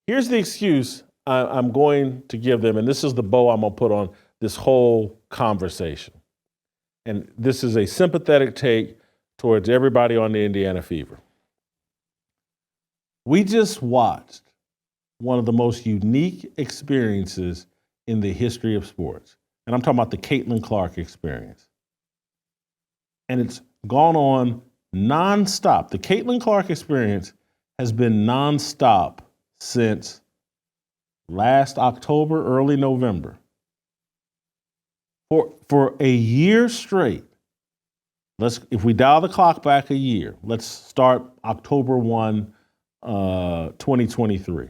Here's the excuse I'm going to give them, and this is the bow I'm going to put on this whole conversation. And this is a sympathetic take towards everybody on the Indiana Fever. We just watched one of the most unique experiences in the history of sports. And I'm talking about the Caitlin Clark experience. And it's gone on nonstop. The Caitlin Clark experience has been nonstop since last October, early November. For a year straight, if we dial the clock back a year, let's start October 1, 2023.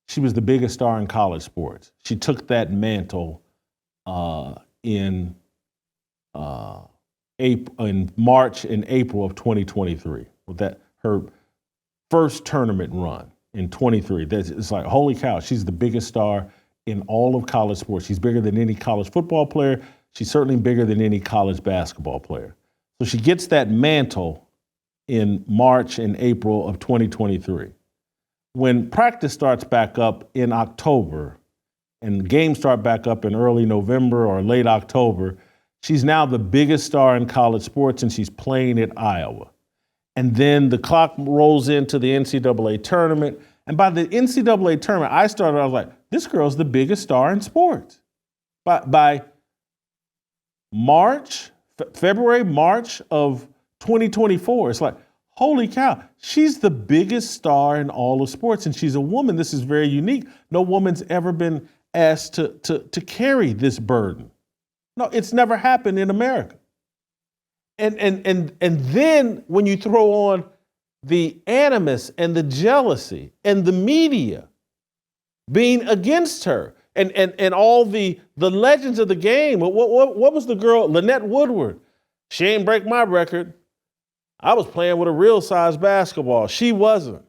She was the biggest star in college sports. She took that mantle in March and April of 2023 with her first tournament run in 23. It's like, holy cow, she's the biggest star in all of college sports. She's bigger than any college football player. She's certainly bigger than any college basketball player. So she gets that mantle in March and April of 2023. When practice starts back up in October and games start back up in early November or late October, she's now the biggest star in college sports, and she's playing at Iowa. And then the clock rolls into the NCAA tournament. And by the NCAA tournament, I was like, this girl's the biggest star in sports. By February, March of 2024, it's like, holy cow, she's the biggest star in all of sports, and she's a woman. This is very unique. No woman's ever been asked to carry this burden. No, it's never happened in America. And then when you throw on the animus and the jealousy and the media being against her and all the legends of the game, what was the girl, Lynette Woodward? She ain't break my record. I was playing with a real size basketball. She wasn't.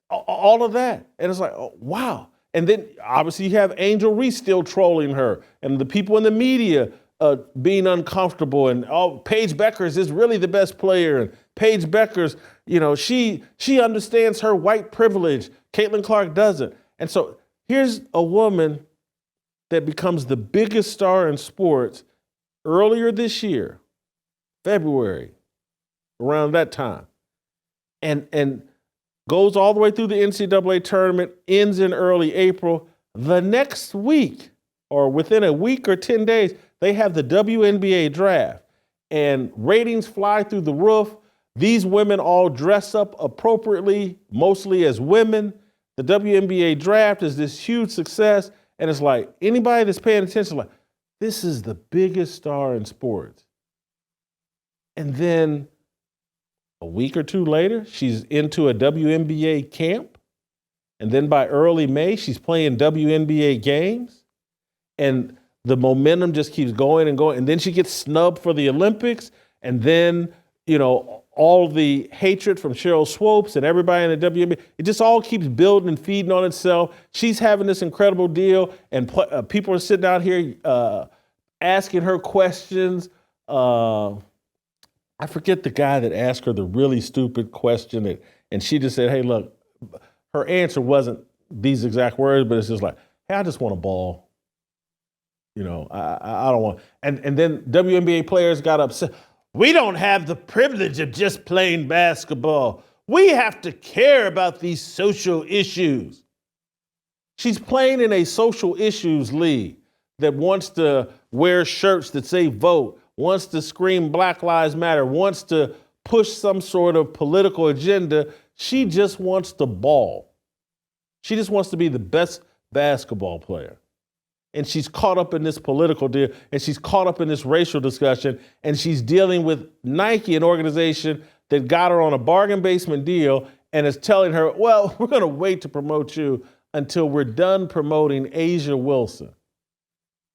All of that. And it's like, oh, wow. And then obviously you have Angel Reese still trolling her and the people in the media being uncomfortable. And Paige Beckers is really the best player. And Paige Beckers, she understands her white privilege. Caitlin Clark doesn't. And so here's a woman that becomes the biggest star in sports earlier this year, February, around that time, and goes all the way through the NCAA tournament, ends in early April. The next week, or within a week or 10 days, they have the WNBA draft, and ratings fly through the roof. These women all dress up appropriately, mostly as women. The WNBA draft is this huge success, and it's like anybody that's paying attention, like, this is the biggest star in sports. And then a week or two later, she's into a WNBA camp. And then by early May, she's playing WNBA games. And the momentum just keeps going and going. And then she gets snubbed for the Olympics. And then, all the hatred from Cheryl Swopes and everybody in the WNBA, it just all keeps building and feeding on itself. She's having this incredible deal. And people are sitting out here asking her questions. I forget the guy that asked her the really stupid question, and she just said, hey, look, her answer wasn't these exact words, but it's just like, hey, I just want a ball. I don't want, and then WNBA players got upset. We don't have the privilege of just playing basketball. We have to care about these social issues. She's playing in a social issues league that wants to wear shirts that say vote, wants to scream Black Lives Matter, wants to push some sort of political agenda. She just wants the ball. She just wants to be the best basketball player. And she's caught up in this political deal, and she's caught up in this racial discussion, and she's dealing with Nike, an organization that got her on a bargain basement deal and is telling her, well, we're going to wait to promote you until we're done promoting Asia Wilson.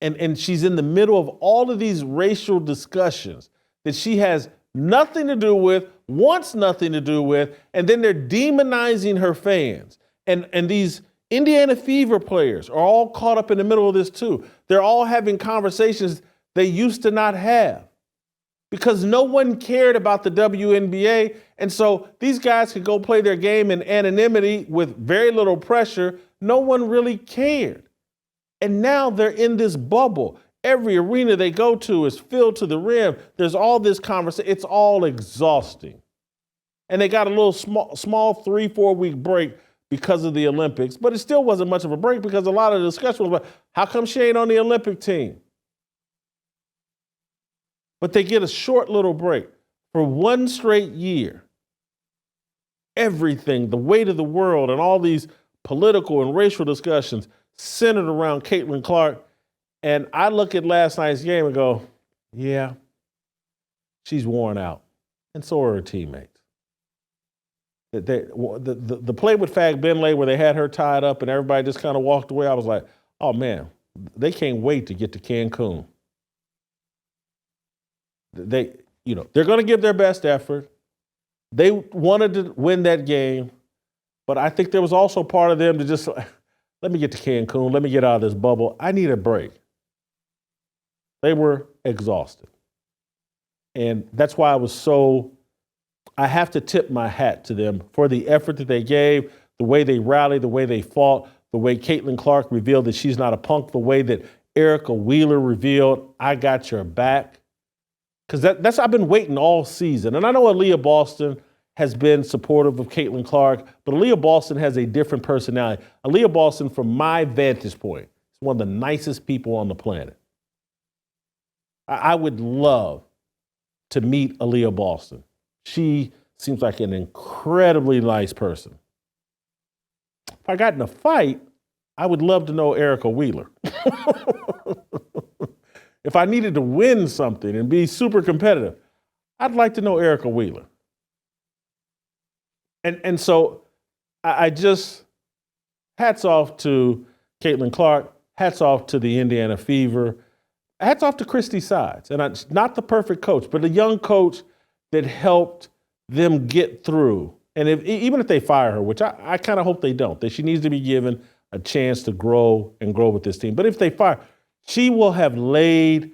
And she's in the middle of all of these racial discussions that she has nothing to do with, wants nothing to do with, and then they're demonizing her fans. And these Indiana Fever players are all caught up in the middle of this too. They're all having conversations they used to not have. because no one cared about the WNBA. And so these guys could go play their game in anonymity with very little pressure. No one really cared. And now they're in this bubble. Every arena they go to is filled to the rim. There's all this conversation. It's all exhausting. And they got a little small 3-4 week break because of the Olympics, but it still wasn't much of a break because a lot of the discussion was about how come she ain't on the Olympic team? But they get a short little break. For one straight year, everything, the weight of the world and all these political and racial discussions centered around Caitlin Clark. And I look at last night's game and go, yeah, she's worn out. And so are her teammates. The play with Fag Benlay where they had her tied up and everybody just kind of walked away, I was like, oh man, they can't wait to get to Cancun. They're going to give their best effort. They wanted to win that game, but I think there was also part of them to just, let me get to Cancun, let me get out of this bubble. I need a break. They were exhausted. And that's why I have to tip my hat to them for the effort that they gave, the way they rallied, the way they fought, the way Caitlin Clark revealed that she's not a punk, the way that Erica Wheeler revealed, I got your back. Because that's I've been waiting all season. And I know Aaliyah Boston has been supportive of Caitlin Clark, but Aaliyah Boston has a different personality. Aaliyah Boston, from my vantage point, is one of the nicest people on the planet. I would love to meet Aaliyah Boston. She seems like an incredibly nice person. If I got in a fight, I would love to know Erica Wheeler. If I needed to win something and be super competitive, I'd like to know Erica Wheeler. And so I just, hats off to Caitlin Clark, hats off to the Indiana Fever, hats off to Christy Sides. And not the perfect coach, but a young coach that helped them get through. And even if they fire her, which I kind of hope they don't, that she needs to be given a chance to grow with this team. But if they fire, she will have laid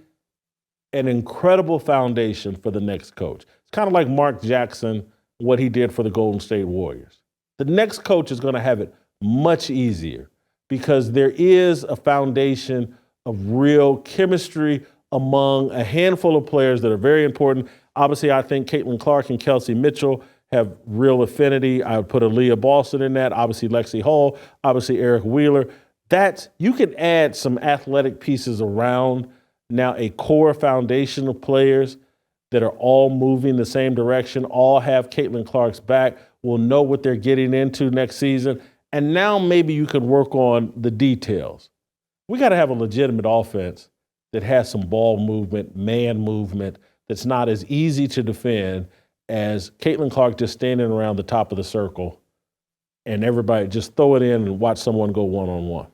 an incredible foundation for the next coach. It's kind of like Mark Jackson, what he did for the Golden State Warriors. The next coach is going to have it much easier because there is a foundation of real chemistry among a handful of players that are very important. Obviously, I think Caitlin Clark and Kelsey Mitchell have real affinity. I would put Aaliyah Boston in that, obviously Lexi Hall, obviously Eric Wheeler. You can add some athletic pieces around now a core foundation of players that are all moving the same direction, all have Caitlin Clark's back, will know what they're getting into next season. And now maybe you can work on the details. We got to have a legitimate offense that has some ball movement, man movement, that's not as easy to defend as Caitlin Clark just standing around the top of the circle and everybody just throw it in and watch someone go one-on-one.